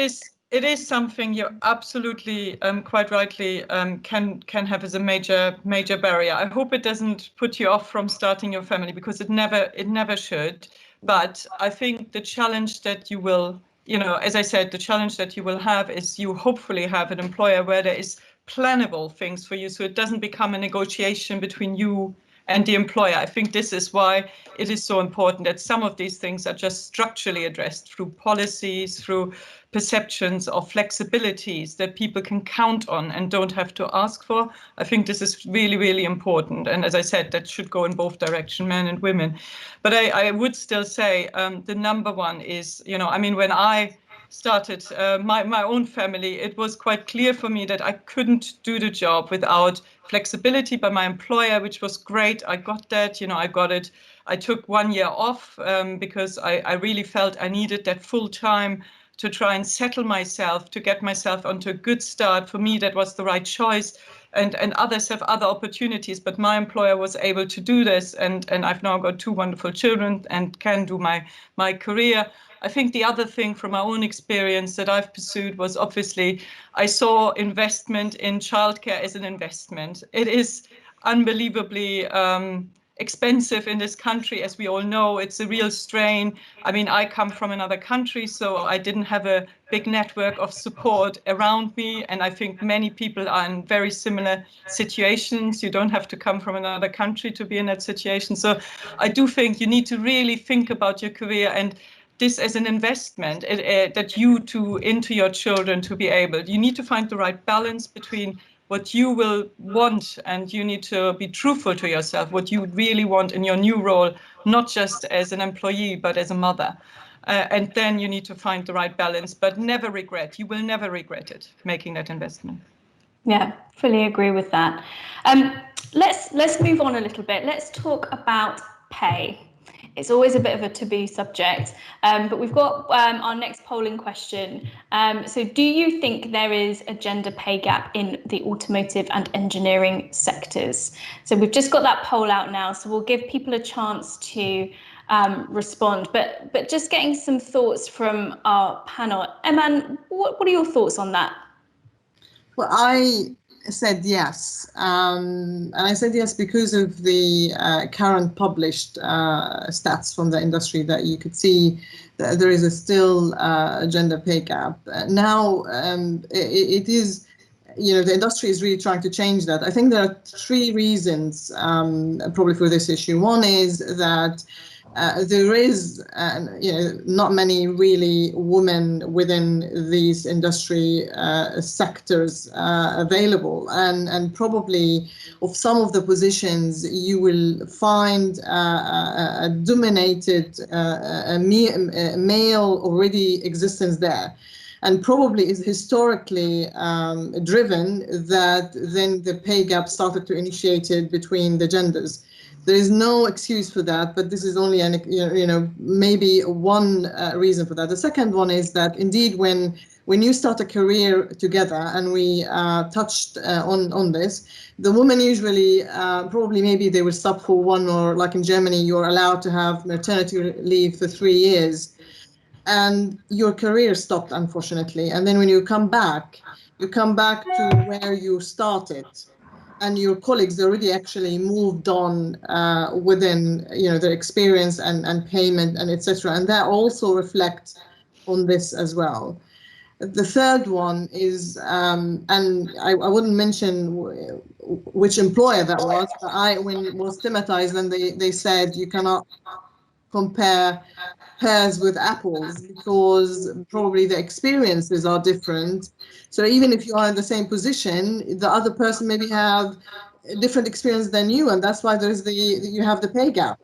is something you absolutely quite rightly can have as a major barrier. I hope it doesn't put you off from starting your family, because it never should. But I think the challenge that you will, as I said, the challenge that you will have is you hopefully have an employer where there is plannable things for you, so it doesn't become a negotiation between you and the employer. I think this is why it is so important that some of these things are just structurally addressed through policies, through perceptions of flexibilities that people can count on and don't have to ask for. I think this is really, really important. And as I said, that should go in both directions, men and women. But I would still say the number one is, when I started my own family, it was quite clear for me that I couldn't do the job without flexibility by my employer, which was great. I got that, I got it. I took 1 year off because I really felt I needed that full time to try and settle myself, to get myself onto a good start. For me, that was the right choice. And others have other opportunities, but my employer was able to do this. And I've now got 2 wonderful children and can do my career. I think the other thing from my own experience that I've pursued was, obviously, I saw investment in childcare as an investment. It is unbelievably expensive in this country, as we all know. It's a real strain. I come from another country, so I didn't have a big network of support around me. And I think many people are in very similar situations. You don't have to come from another country to be in that situation. So I do think you need to really think about your career and this as an investment that you do into your children to be able. You need to find the right balance between what you will want, and you need to be truthful to yourself, what you really want in your new role, not just as an employee, but as a mother. And then you need to find the right balance, but never regret. You will never regret it, making that investment. Yeah, fully agree with that. Let's move on a little bit. Let's talk about pay. It's always a bit of a taboo subject, but we've got our next polling question. So do you think there is a gender pay gap in the automotive and engineering sectors? So we've just got that poll out now, so we'll give people a chance to respond, but just getting some thoughts from our panel. Eman, what are your thoughts on that? Well, I said yes, and I said yes because of the current published stats from the industry that you could see that there is still a gender pay gap. Now it is, the industry is really trying to change that. I think there are 3 reasons probably for this issue. One is that there is, not many really women within these industry sectors available, and probably of some of the positions you will find a dominated male already existence there. and probably is historically driven, that then the pay gap started to initiate between the genders. There is no excuse for that, but this is only maybe one reason for that. The second one is that indeed when you start a career together, and we touched on this, the women usually probably maybe they will stop for one, or like in Germany, you're allowed to have maternity leave for 3 years, and your career stopped, unfortunately. And then when you come back to where you started, and your colleagues already actually moved on within their experience and payment and etc. And that also reflects on this as well. The third one is, and I wouldn't mention which employer that was, but when it was thematized, and they said you cannot compare pears with apples, because probably the experiences are different. So even if you are in the same position, the other person maybe have a different experience than you, and that's why you have the pay gap.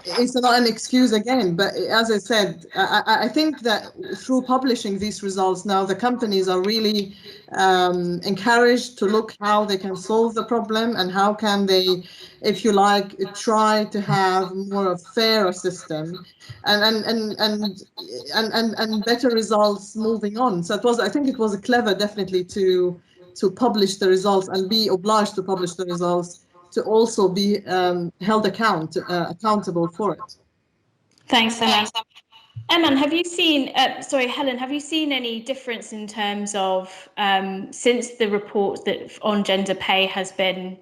It's not an excuse again, but as I said, I think that through publishing these results now, the companies are really encouraged to look how they can solve the problem, and how can they, if you like, try to have more of a fairer system and better results moving on. So I think it was clever, definitely, to publish the results and be obliged to publish the results, to also be held accountable for it. Thanks, Helen. Eman, have you seen, Helen, have you seen any difference in terms of, since the report on gender pay has been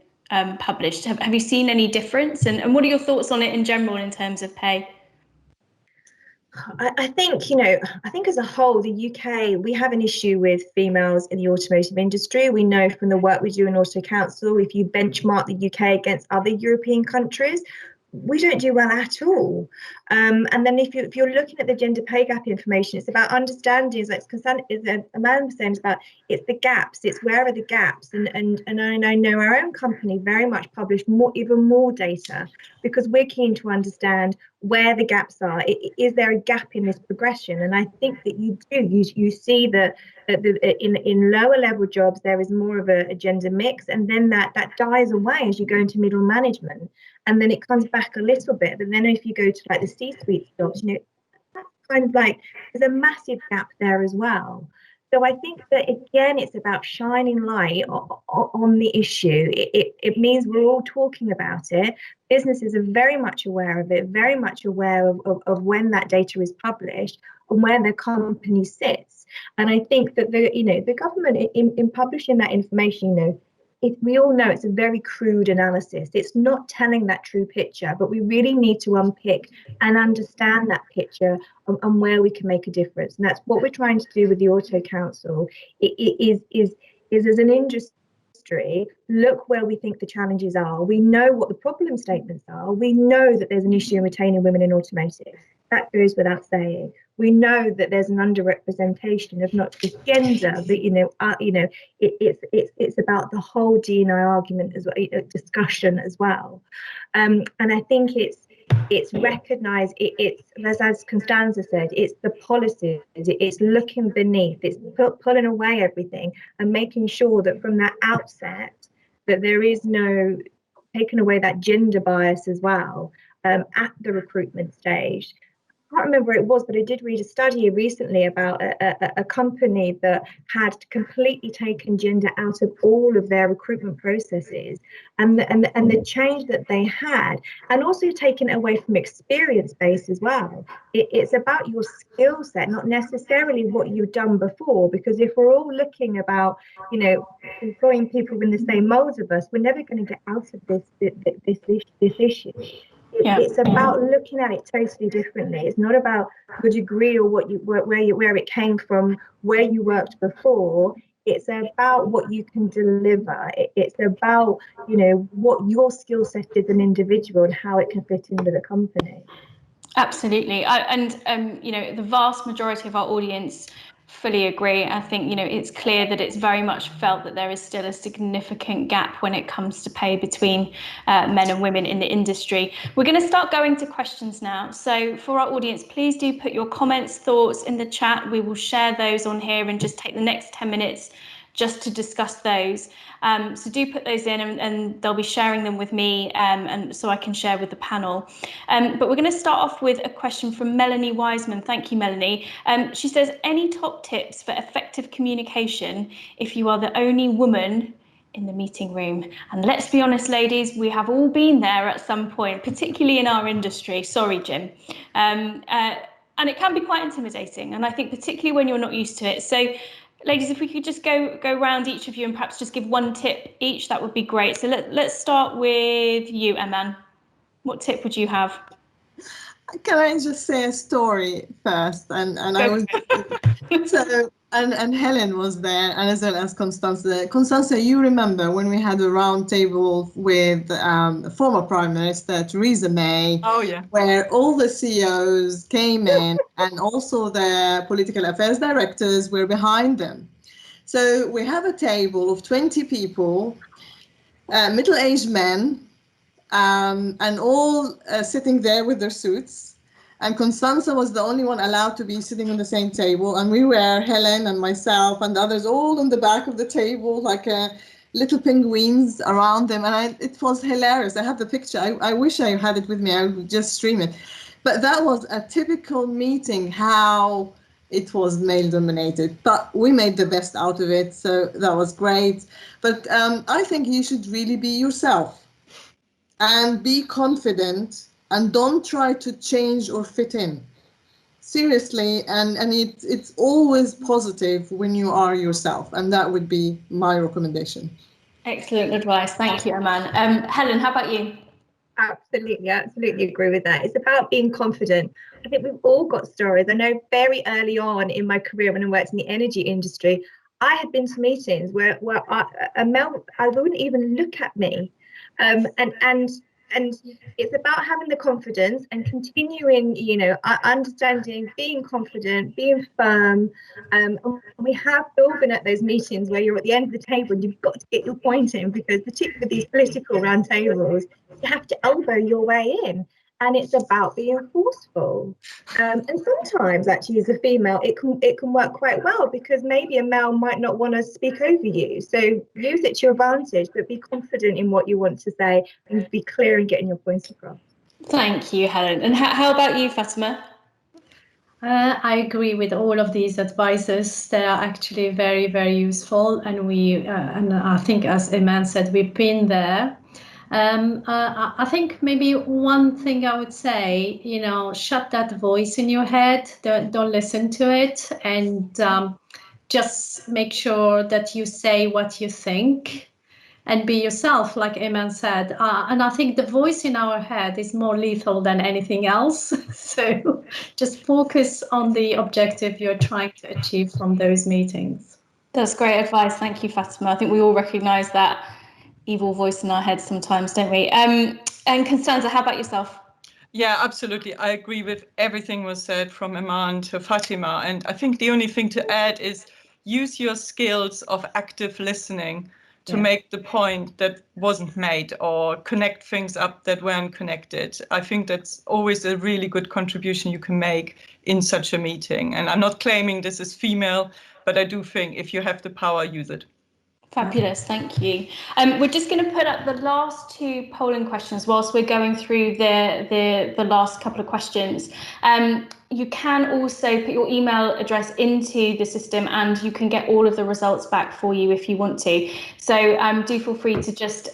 published, have you seen any difference? And what are your thoughts on it in general in terms of pay? I think as a whole, the UK, we have an issue with females in the automotive industry. We know from the work we do in Auto Council, if you benchmark the UK against other European countries, we don't do well at all. And then if you're looking at the gender pay gap information, it's about understanding, as Eman was saying, it's about, it's the gaps, it's where are the gaps. And I know our own company very much published even more data, because we're keen to understand where the gaps are. Is there a gap in this progression? And I think that you see that in lower level jobs, there is more of a gender mix, and then that dies away as you go into middle management. And then it comes back a little bit, but then if you go to like the C-suite jobs, that's kind of like, there's a massive gap there as well. So I think that, again, it's about shining light on the issue. It means we're all talking about it. Businesses are very much aware of it, very much aware of when that data is published and where their company sits. And I think that the government in publishing that information, we all know it's a very crude analysis. It's not telling that true picture, but we really need to unpick and understand that picture and where we can make a difference. And that's what we're trying to do with the Auto Council. It is as an industry, look where we think the challenges are. We know what the problem statements are. We know that there's an issue in retaining women in automotive. That goes without saying. We know that there's an underrepresentation of not just gender, but it's about the whole D&I argument as well, discussion as well. And I think it's recognised. It's as Konstanze said, it's the policies. It's looking beneath. It's pulling away everything and making sure that from that outset that there is no taking away that gender bias as well at the recruitment stage. I can't remember where it was, but I did read a study recently about a company that had completely taken gender out of all of their recruitment processes, and the change that they had, and also taken it away from experience base as well. It's about your skill set, not necessarily what you've done before, because if we're all looking about, employing people in the same molds of us, we're never going to get out of this issue. Yeah. It's about looking at it totally differently. It's not about the degree or where it came from, where you worked before. It's about what you can deliver. It's about what your skill set is as an individual and how it can fit into the company. Absolutely, the vast majority of our audience Fully agree. I think, it's clear that it's very much felt that there is still a significant gap when it comes to pay between men and women in the industry. We're going to start going to questions now. So for our audience, please do put your comments, thoughts in the chat. We will share those on here and just take the next 10 minutes just to discuss those. So do put those in, and they'll be sharing them with me, and so I can share with the panel. But we're going to start off with a question from Melanie Wiseman. Thank you, Melanie. She says, any top tips for effective communication if you are the only woman in the meeting room? And let's be honest, ladies, we have all been there at some point, particularly in our industry. Sorry, Jim. And it can be quite intimidating. And I think particularly when you're not used to it. So, ladies, if we could just go around each of you and perhaps just give one tip each, that would be great. So let's start with you, Eman. What tip would you have? Can I just say a story first? And I was so and Helen was there, and as well as Konstanze. Konstanze, you remember when we had a round table with former Prime Minister Theresa May? Oh yeah. Where all the CEOs came in, and also the political affairs directors were behind them. So we have a table of 20 people, middle-aged men, and all sitting there with their suits. And Konstanze was the only one allowed to be sitting on the same table. And we were, Helen and myself and the others, all on the back of the table, like little penguins around them. And it was hilarious. I have the picture. I wish I had it with me. I would just stream it. But that was a typical meeting, how it was male dominated. But we made the best out of it. So that was great. But I think you should really be yourself and be confident. And don't try to change or fit in. Seriously, and it's always positive when you are yourself, and that would be my recommendation. Excellent advice. Thank you, Eman. Helen, how about you? Absolutely agree with that. It's about being confident. I think we've all got stories. I know very early on in my career when I worked in the energy industry, I had been to meetings where a male wouldn't even look at me, and it's about having the confidence and continuing, understanding, being confident, being firm. And we have all been at those meetings where you're at the end of the table and you've got to get your point in, because particularly these political round tables, you have to elbow your way in. And it's about being forceful. And sometimes, actually, as a female, it can work quite well, because maybe a male might not want to speak over you. So use it to your advantage, but be confident in what you want to say and be clear in getting your points across. Thank you, Helen. And how about you, Fatima? I agree with all of these advices. They are actually very, very useful. And and I think, as Eman said, we've been there. I think maybe one thing I would say, shut that voice in your head. Don't listen to it, and just make sure that you say what you think and be yourself, like Eman said. And I think the voice in our head is more lethal than anything else. So just focus on the objective you're trying to achieve from those meetings. That's great advice. Thank you, Fatima. I think we all recognise that evil voice in our heads sometimes, don't we? And Konstanze, how about yourself? Yeah, absolutely. I agree with everything was said from Eman to Fatima. And I think the only thing to add is use your skills of active listening to make the point that wasn't made, or connect things up that weren't connected. I think that's always a really good contribution you can make in such a meeting. And I'm not claiming this is female, but I do think if you have the power, use it. Fabulous, thank you. We're just going to put up the last two polling questions whilst we're going through the last couple of questions. You can also put your email address into the system, and you can get all of the results back for you if you want to. So do feel free to just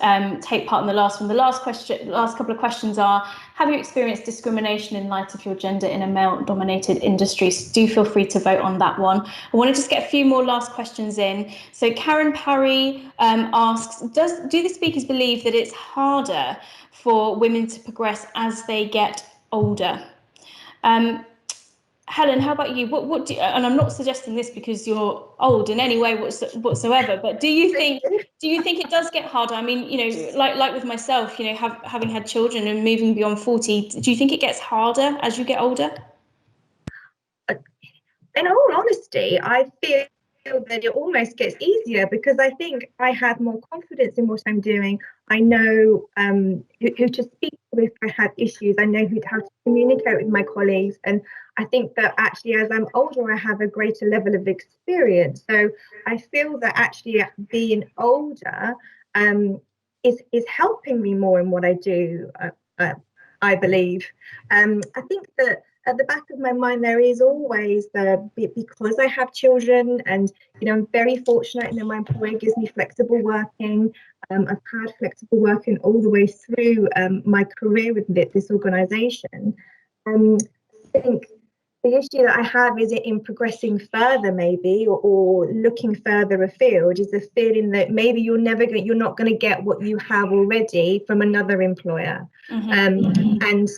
take part in the last one. The last couple of questions are: have you experienced discrimination in light of your gender in a male-dominated industry? So do feel free to vote on that one. I want to just get a few more last questions in. So Karen Parry asks, do the speakers believe that it's harder for women to progress as they get older? Helen, how about you? What do, and I'm not suggesting this because you're old in any way whatsoever, but do you think it does get harder? I mean, like with myself, having had children and moving beyond 40, do you think it gets harder as you get older? in all honesty, I feel that it almost gets easier because I think I have more confidence in what I'm doing. I know who to speak to if I have issues. I know how to communicate with my colleagues. And I think that actually, as I'm older, I have a greater level of experience. So I feel that actually being older is helping me more in what I do, I believe. I think that at the back of my mind, there is always because I have children, and I'm very fortunate, my employer gives me flexible working. I've had flexible working all the way through my career with this organisation. I think the issue that I have is it in progressing further, maybe, or looking further afield, is the feeling that maybe you're not going to get what you have already from another employer. And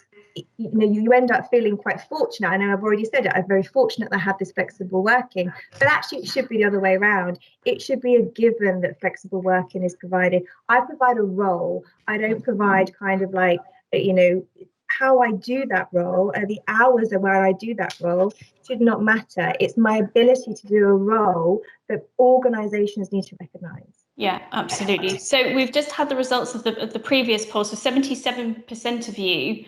you end up feeling quite fortunate. I know I've already said it, I'm very fortunate that I have this flexible working, but actually it should be the other way around. It should be a given that flexible working is provided. I provide a role. I don't provide kind of like, how I do that role, the hours where I do that role should not matter. It's my ability to do a role that organisations need to recognise. Yeah, absolutely. So we've just had the results of the previous poll. So 77% of you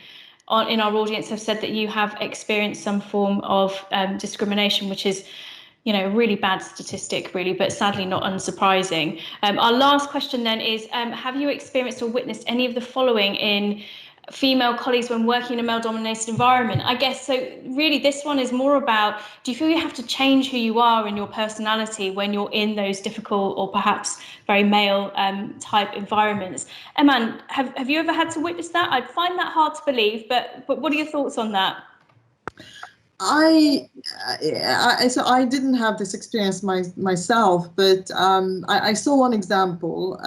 in our audience have said that you have experienced some form of discrimination, which is, a really bad statistic, really, but sadly not unsurprising. Our last question then is, have you experienced or witnessed any of the following in female colleagues when working in a male-dominated environment? I guess so. Really, this one is more about, do you feel you have to change who you are and your personality when you're in those difficult or perhaps very male type environments? Eman, have you ever had to witness that? I'd find that hard to believe, but what are your thoughts on that? So I didn't have this experience myself, but I saw one example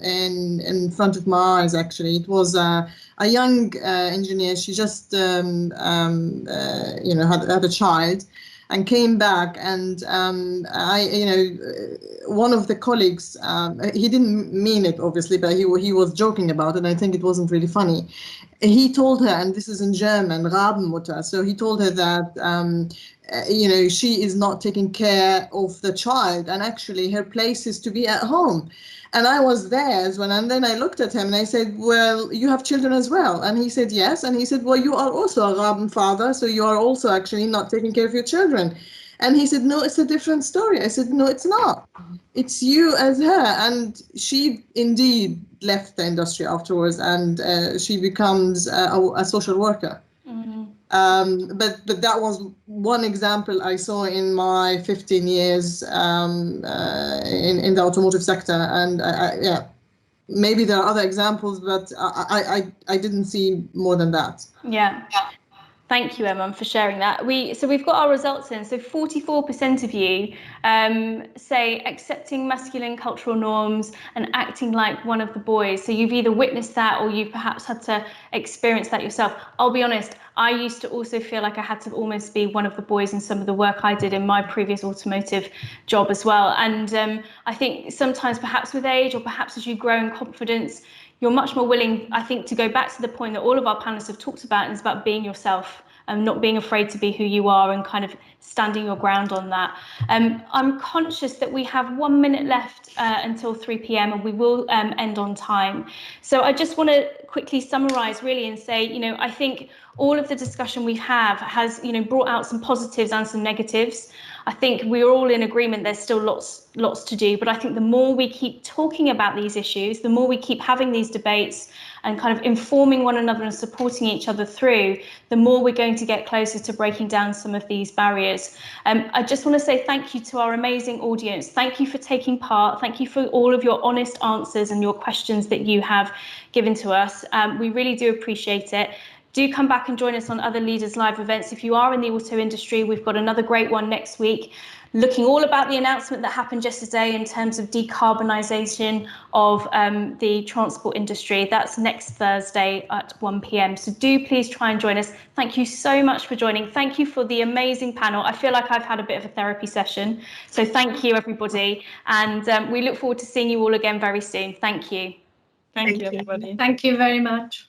in front of my eyes. Actually, it was a young engineer. She just had a child, and came back, and one of the colleagues, he didn't mean it obviously, but he was joking about it. And I think it wasn't really funny. He told her, and this is in German, Rabenmutter. So he told her that she is not taking care of the child, and actually her place is to be at home. And I was there as well. And then I looked at him and I said, well, you have children as well? And he said, yes. And he said, well, you are also a Rabenfather, so you are also actually not taking care of your children. And he said, no, it's a different story. I said, no, it's not. It's you as her. And she indeed left the industry afterwards, and she becomes a social worker. But that was one example I saw in my 15 years in the automotive sector, and maybe there are other examples, but I didn't see more than that. Yeah. Thank you, Eman, for sharing that. So we've got our results in. So 44% of you say accepting masculine cultural norms and acting like one of the boys. So you've either witnessed that or you've perhaps had to experience that yourself. I'll be honest, I used to also feel like I had to almost be one of the boys in some of the work I did in my previous automotive job as well. And I think sometimes perhaps with age, or perhaps as you grow in confidence, you're much more willing, I think, to go back to the point that all of our panelists have talked about, and it's about being yourself and not being afraid to be who you are and kind of standing your ground on that. I'm conscious that we have 1 minute left until 3 p.m. and we will end on time. So I just want to quickly summarize really and say, I think all of the discussion we have has, brought out some positives and some negatives. I think we're all in agreement there's still lots to do, but I think the more we keep talking about these issues, the more we keep having these debates and kind of informing one another and supporting each other through, the more we're going to get closer to breaking down some of these barriers. I just want to say thank you to our amazing audience. Thank you for taking part. Thank you for all of your honest answers and your questions that you have given to us. We really do appreciate it. Do come back and join us on other Leaders Live events. If you are in the auto industry, we've got another great one next week, looking all about the announcement that happened yesterday in terms of decarbonisation of the transport industry. That's next Thursday at 1 p.m. So do please try and join us. Thank you so much for joining. Thank you for the amazing panel. I feel like I've had a bit of a therapy session. So thank you, everybody. And we look forward to seeing you all again very soon. Thank you. Thank you, everybody. Thank you very much.